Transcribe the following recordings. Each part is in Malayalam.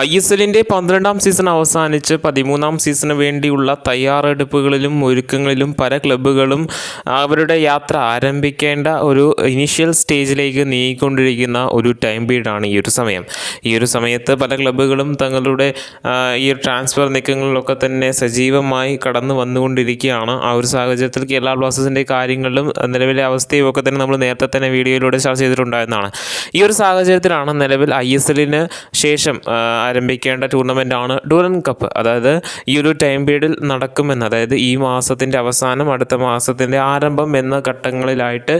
ISLന്റെ 12ാം സീസൺ അവസാനിച്ച് 13ാം സീസണിന് വേണ്ടിയുള്ള തയ്യാറെടുപ്പുകളിലും ഒരുക്കങ്ങളിലും പല ക്ലബ്ബുകളും അവരുടെ യാത്ര ആരംഭിക്കേണ്ട ഒരു ഇനീഷ്യൽ സ്റ്റേജിലേക്ക് നീങ്ങിക്കൊണ്ടിരിക്കുന്ന ഒരു ടൈം പീരീഡാണ് ഈ ഒരു സമയം. ഈ ഒരു സമയത്ത് പല ക്ലബ്ബുകളും തങ്ങളുടെ ഈ ഒരു ട്രാൻസ്ഫർ നീക്കങ്ങളിലൊക്കെ തന്നെ സജീവമായി കടന്നു വന്നുകൊണ്ടിരിക്കുകയാണ്. ആ ഒരു സാഹചര്യത്തിൽ കേരള ബ്ലാസ്റ്റേഴ്സിൻ്റെ കാര്യങ്ങളിലും നിലവിലെ അവസ്ഥയും ഒക്കെ തന്നെ നമ്മൾ നേരത്തെ തന്നെ വീഡിയോയിലൂടെ ചർച്ച ചെയ്തിട്ടുണ്ടായിരുന്നതാണ്. ഈ ഒരു സാഹചര്യത്തിലാണ് നിലവിൽ ISLന് ശേഷം ആരംഭിക്കേണ്ട ടൂർണമെൻറ്റാണ് ഡ്യൂറൻ കപ്പ്. അതായത് ഈ ഒരു ടൈം പീരീഡിൽ നടക്കുമെന്ന്, അതായത് ഈ മാസത്തിൻ്റെ അവസാനം അടുത്ത മാസത്തിൻ്റെ ആരംഭം എന്ന ഘട്ടങ്ങളിലായിട്ട്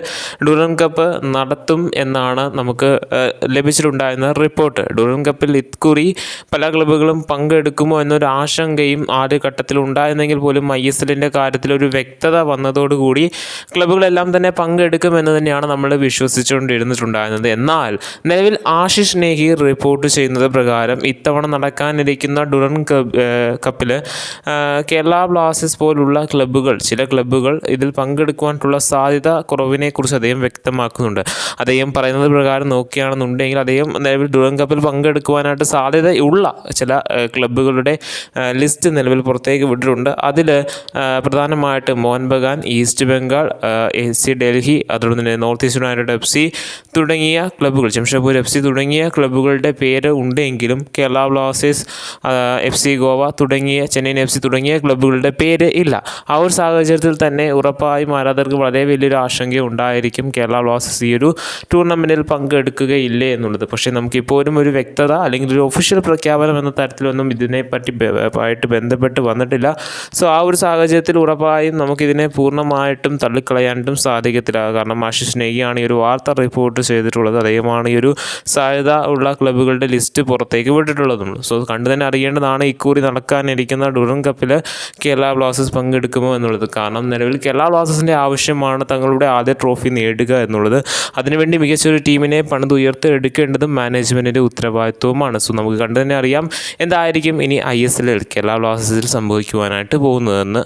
ഡ്യൂറൻ കപ്പ് നടത്തും എന്നാണ് നമുക്ക് ലഭിച്ചിട്ടുണ്ടായിരുന്ന റിപ്പോർട്ട്. ഡ്യൂറൻ കപ്പിൽ ഇക്കുറി പല ക്ലബ്ബുകളും പങ്കെടുക്കുമോ എന്നൊരു ആശങ്കയും ആദ്യ ഘട്ടത്തിൽ ഉണ്ടായിരുന്നെങ്കിൽ പോലും ISLൻ്റെ കാര്യത്തിൽ ഒരു വ്യക്തത വന്നതോടുകൂടി ക്ലബ്ബുകളെല്ലാം തന്നെ പങ്കെടുക്കുമെന്ന് തന്നെയാണ് നമ്മൾ വിശ്വസിച്ചുകൊണ്ടിരുന്നിട്ടുണ്ടായിരുന്നത്. എന്നാൽ നിലവിൽ ആശിഷ് നേഹി റിപ്പോർട്ട് ചെയ്യുന്നത് പ്രകാരം ഇത്തവണ നടക്കാനിരിക്കുന്ന ഡ്യൂറൻ കപ്പിൽ കേരള ബ്ലാസ്റ്റേഴ്സ് പോലുള്ള ക്ലബ്ബുകൾ, ചില ക്ലബ്ബുകൾ ഇതിൽ പങ്കെടുക്കുവാനുള്ള സാധ്യത കുറവിനെക്കുറിച്ച് അദ്ദേഹം വ്യക്തമാക്കുന്നുണ്ട്. അദ്ദേഹം പറയുന്നത് പ്രകാരം നോക്കുകയാണെന്നുണ്ടെങ്കിൽ അദ്ദേഹം നിലവിൽ ഡ്യൂറൻ കപ്പിൽ പങ്കെടുക്കുവാനായിട്ട് സാധ്യതയുള്ള ചില ക്ലബ്ബുകളുടെ ലിസ്റ്റ് നിലവിൽ പുറത്തേക്ക് വിട്ടിട്ടുണ്ട്. അതിൽ പ്രധാനമായിട്ട് മോഹൻ ബഗാൻ, ഈസ്റ്റ് ബംഗാൾ, AC ഡൽഹി, അതുപോലെ തന്നെ നോർത്ത് ഈസ്റ്റ് യുണൈറ്റഡ് FC തുടങ്ങിയ ക്ലബ്ബുകൾ, ജംഷഡ്പൂർ FC തുടങ്ങിയ ക്ലബ്ബുകളുടെ പേര് ഉണ്ടെങ്കിലും കേരള ബ്ലാസ്റ്റേഴ്സ്, FC ഗോവ തുടങ്ങിയ ചെന്നൈയിൻ FC തുടങ്ങിയ ക്ലബ്ബുകളുടെ പേര് ഇല്ല. ആ ഒരു സാഹചര്യത്തിൽ തന്നെ ഉറപ്പായും ആരാധകർക്ക് വളരെ വലിയൊരു ആശങ്ക ഉണ്ടായിരിക്കും കേരള ബ്ലാസ്റ്റേഴ്സ് ഈ ഒരു ടൂർണമെൻറ്റിൽ പങ്കെടുക്കുകയില്ലേ എന്നുള്ളത്. പക്ഷേ നമുക്കിപ്പോഴും ഒരു വ്യക്തത അല്ലെങ്കിൽ ഒരു ഒഫീഷ്യൽ പ്രഖ്യാപനം എന്ന തരത്തിലൊന്നും ഇതിനെപ്പറ്റി ആയിട്ട് ബന്ധപ്പെട്ട് വന്നിട്ടില്ല. സോ ആ ഒരു സാഹചര്യത്തിൽ ഉറപ്പായും നമുക്കിതിനെ പൂർണ്ണമായിട്ടും തള്ളിക്കളയാനായിട്ടും സാധിക്കത്തില്ല. കാരണം ആശിഷ് നേഹിയാണ് ഈ ഒരു വാർത്ത റിപ്പോർട്ട് ചെയ്തിട്ടുള്ളത്. അദ്ദേഹമാണ് ഈ ഒരു സാധ്യത ഉള്ള ക്ലബ്ബുകളുടെ ലിസ്റ്റ് പുറത്തേക്ക് വിട്ടിട്ടുള്ളതും. സോ കണ്ടു തന്നെ അറിയേണ്ടതാണ് ഇക്കുറി നടക്കാനിരിക്കുന്ന ഡ്യൂറൻ കപ്പിൽ കേരള ബ്ലാസ്റ്റേഴ്സ് പങ്കെടുക്കുമോ എന്നുള്ളത്. കാരണം നിലവിൽ കേരള ബ്ലാസ്റ്റേഴ്സിൻ്റെ ആവശ്യമാണ് തങ്ങളുടെ ആദ്യ ട്രോഫി നേടുക എന്നുള്ളത്. അതിനുവേണ്ടി മികച്ചൊരു ടീമിനെ പണിതുയർത്തെടുക്കേണ്ടതും മാനേജ്മെൻറ്റിൻ്റെ ഉത്തരവാദിത്വവുമാണ്. സോ നമുക്ക് കണ്ടു തന്നെ അറിയാം എന്തായിരിക്കും ഇനി ISLൽ കേരള ബ്ലാസ്റ്റേഴ്സിൽ സംഭവിക്കുവാനായിട്ട് പോകുന്നതെന്ന്.